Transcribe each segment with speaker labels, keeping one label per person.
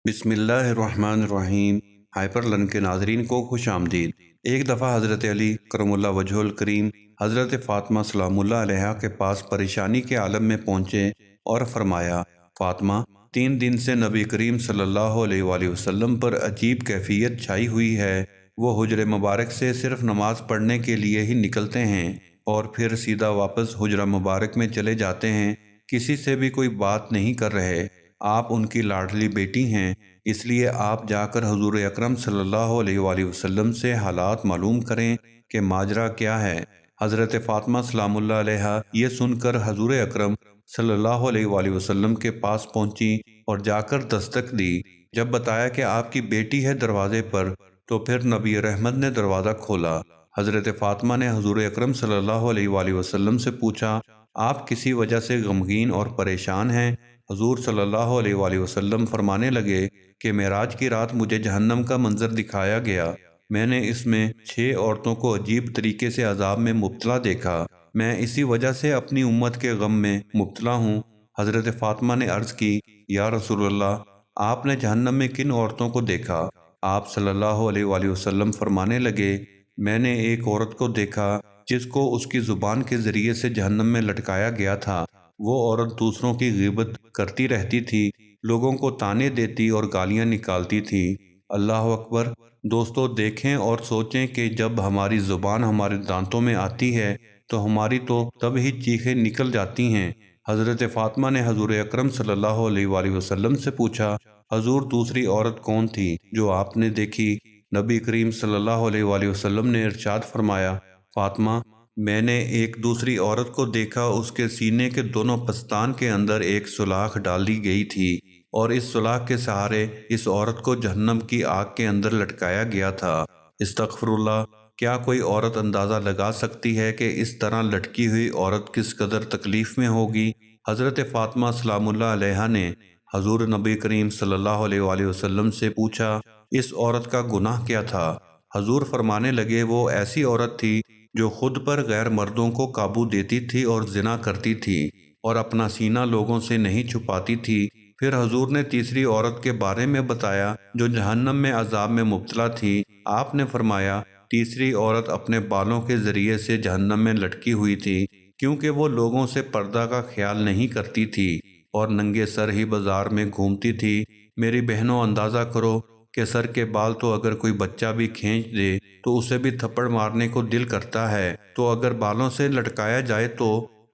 Speaker 1: بسم اللہ الرحمن الرحیم۔ ہائپر لرن کے ناظرین کو خوش آمدید۔ ایک دفعہ حضرت علی کرم اللہ وجہہ الکریم حضرت فاطمہ سلام اللہ علیہا کے پاس پریشانی کے عالم میں پہنچے اور فرمایا، فاطمہ، 3 دن سے نبی کریم صلی اللہ علیہ وآلہ وسلم پر عجیب کیفیت چھائی ہوئی ہے۔ وہ حجرہ مبارک سے صرف نماز پڑھنے کے لیے ہی نکلتے ہیں اور پھر سیدھا واپس حجرہ مبارک میں چلے جاتے ہیں، کسی سے بھی کوئی بات نہیں کر رہے۔ آپ ان کی لاڈلی بیٹی ہیں، اس لیے آپ جا کر حضور اکرم صلی اللہ علیہ وآلہ وسلم سے حالات معلوم کریں کہ ماجرا کیا ہے۔ حضرت فاطمہ سلام اللہ علیہا یہ سن کر حضور اکرم صلی اللہ علیہ وآلہ وسلم کے پاس پہنچی اور جا کر دستک دی۔ جب بتایا کہ آپ کی بیٹی ہے دروازے پر، تو پھر نبی رحمت نے دروازہ کھولا۔ حضرت فاطمہ نے حضور اکرم صلی اللہ علیہ وآلہ وسلم سے پوچھا، آپ کسی وجہ سے غمگین اور پریشان ہیں؟ حضور صلی اللہ علیہ وآلہ وسلم فرمانے لگے کہ معراج کی رات مجھے جہنم کا منظر دکھایا گیا۔ میں نے اس میں 6 عورتوں کو عجیب طریقے سے عذاب میں مبتلا دیکھا۔ میں اسی وجہ سے اپنی امت کے غم میں مبتلا ہوں۔ حضرت فاطمہ نے عرض کی، یا رسول اللہ، آپ نے جہنم میں کن عورتوں کو دیکھا؟ آپ صلی اللہ علیہ وآلہ وسلم فرمانے لگے، میں نے ایک عورت کو دیکھا جس کو اس کی زبان کے ذریعے سے جہنم میں لٹکایا گیا تھا۔ وہ عورت دوسروں کی غیبت کرتی رہتی تھی، لوگوں کو طعنے دیتی اور گالیاں نکالتی تھی۔ اللہ اکبر۔ دوستو، دیکھیں اور سوچیں کہ جب ہماری زبان ہمارے دانتوں میں آتی ہے تو ہماری تو تب ہی چیخیں نکل جاتی ہیں۔ حضرت فاطمہ نے حضور اکرم صلی اللہ علیہ وآلہ وسلم سے پوچھا، حضور، دوسری عورت کون تھی جو آپ نے دیکھی؟ نبی کریم صلی اللہ علیہ وآلہ وسلم نے ارشاد فرمایا، فاطمہ، میں نے ایک دوسری عورت کو دیکھا، اس کے سینے کے دونوں پستان کے اندر ایک سلاخ ڈالی گئی تھی اور اس سلاخ کے سہارے اس عورت کو جہنم کی آگ کے اندر لٹکایا گیا تھا۔ استغفر اللہ۔ کیا کوئی عورت اندازہ لگا سکتی ہے کہ اس طرح لٹکی ہوئی عورت کس قدر تکلیف میں ہوگی؟ حضرت فاطمہ سلام اللہ علیہا نے حضور نبی کریم صلی اللہ علیہ وآلہ وسلم سے پوچھا، اس عورت کا گناہ کیا تھا؟ حضور فرمانے لگے، وہ ایسی عورت تھی جو خود پر غیر مردوں کو قابو دیتی تھی اور زنا کرتی تھی اور اپنا سینہ لوگوں سے نہیں چھپاتی تھی۔ پھر حضور نے تیسری عورت کے بارے میں بتایا جو جہنم میں عذاب میں مبتلا تھی۔ آپ نے فرمایا، تیسری عورت اپنے بالوں کے ذریعے سے جہنم میں لٹکی ہوئی تھی، کیونکہ وہ لوگوں سے پردہ کا خیال نہیں کرتی تھی اور ننگے سر ہی بازار میں گھومتی تھی۔ میری بہنوں، اندازہ کرو کہ سر کے بال تو اگر کوئی بچہ بھی کھینچ دے تو اسے بھی تھپڑ مارنے کو دل کرتا ہے، تو اگر بالوں سے لٹکایا جائے تو؟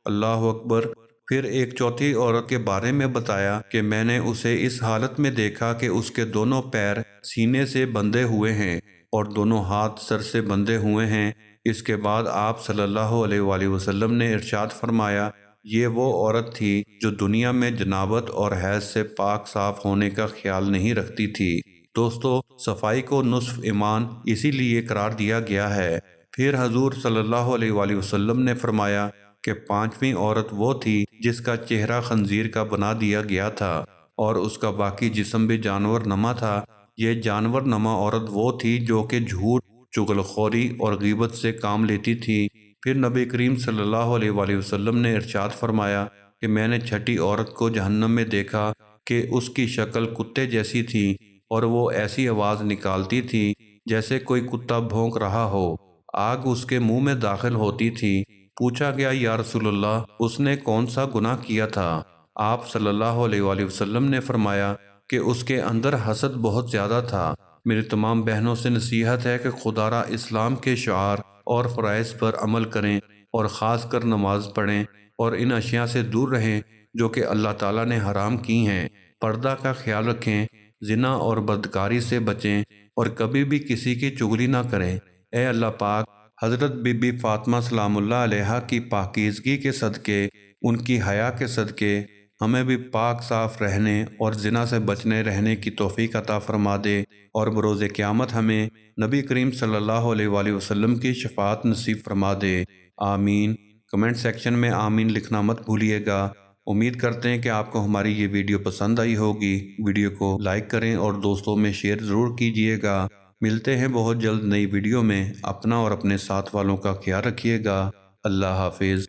Speaker 1: اللہ اکبر۔ پھر ایک چوتھی عورت کے بارے میں بتایا کہ میں نے اسے اس حالت میں دیکھا کہ اس کے دونوں پیر سینے سے بندھے ہوئے ہیں اور دونوں ہاتھ سر سے بندھے ہوئے ہیں۔ اس کے بعد آپ صلی اللہ علیہ وآلہ وسلم نے ارشاد فرمایا، یہ وہ عورت تھی جو دنیا میں جنابت اور حیض سے پاک صاف ہونے کا خیال نہیں رکھتی تھی۔ دوستو، صفائی کو نصف ایمان اسی لیے قرار دیا گیا ہے۔ پھر حضور صلی اللہ علیہ وآلہ وسلم نے فرمایا کہ 5ویں عورت وہ تھی جس کا چہرہ خنزیر کا بنا دیا گیا تھا اور اس کا باقی جسم بھی جانور نما تھا۔ یہ جانور نما عورت وہ تھی جو کہ جھوٹ، چغل خوری اور غیبت سے کام لیتی تھی۔ پھر نبی کریم صلی اللہ علیہ وآلہ وسلم نے ارشاد فرمایا کہ میں نے 6ٹھی عورت کو جہنم میں دیکھا کہ اس کی شکل کتے جیسی تھی اور وہ ایسی آواز نکالتی تھی جیسے کوئی کتا بھونک رہا ہو۔ آگ اس کے منہ میں داخل ہوتی تھی۔ پوچھا گیا، یا رسول اللہ، اس نے کون سا گناہ کیا تھا؟ آپ صلی اللہ علیہ وآلہ وسلم نے فرمایا کہ اس کے اندر حسد بہت زیادہ تھا۔ میری تمام بہنوں سے نصیحت ہے کہ خدا را اسلام کے شعار اور فرائض پر عمل کریں اور خاص کر نماز پڑھیں اور ان اشیاء سے دور رہیں جو کہ اللہ تعالیٰ نے حرام کی ہیں۔ پردہ کا خیال رکھیں، زنا اور بدکاری سے بچیں اور کبھی بھی کسی کی چغلی نہ کریں۔ اے اللہ پاک، حضرت بی بی فاطمہ سلام اللہ علیہا کی پاکیزگی کے صدقے، ان کی حیا کے صدقے ہمیں بھی پاک صاف رہنے اور زنا سے بچنے رہنے کی توفیق عطا فرما دے اور بروز قیامت ہمیں نبی کریم صلی اللہ علیہ وآلہ وسلم کی شفاعت نصیب فرما دے۔ آمین۔ کمنٹ سیکشن میں آمین لکھنا مت بھولیے گا۔ امید کرتے ہیں کہ آپ کو ہماری یہ ویڈیو پسند آئی ہوگی۔ ویڈیو کو لائک کریں اور دوستوں میں شیئر ضرور کیجیے گا۔ ملتے ہیں بہت جلد نئی ویڈیو میں۔ اپنا اور اپنے ساتھ والوں کا خیال رکھیے گا۔ اللہ حافظ۔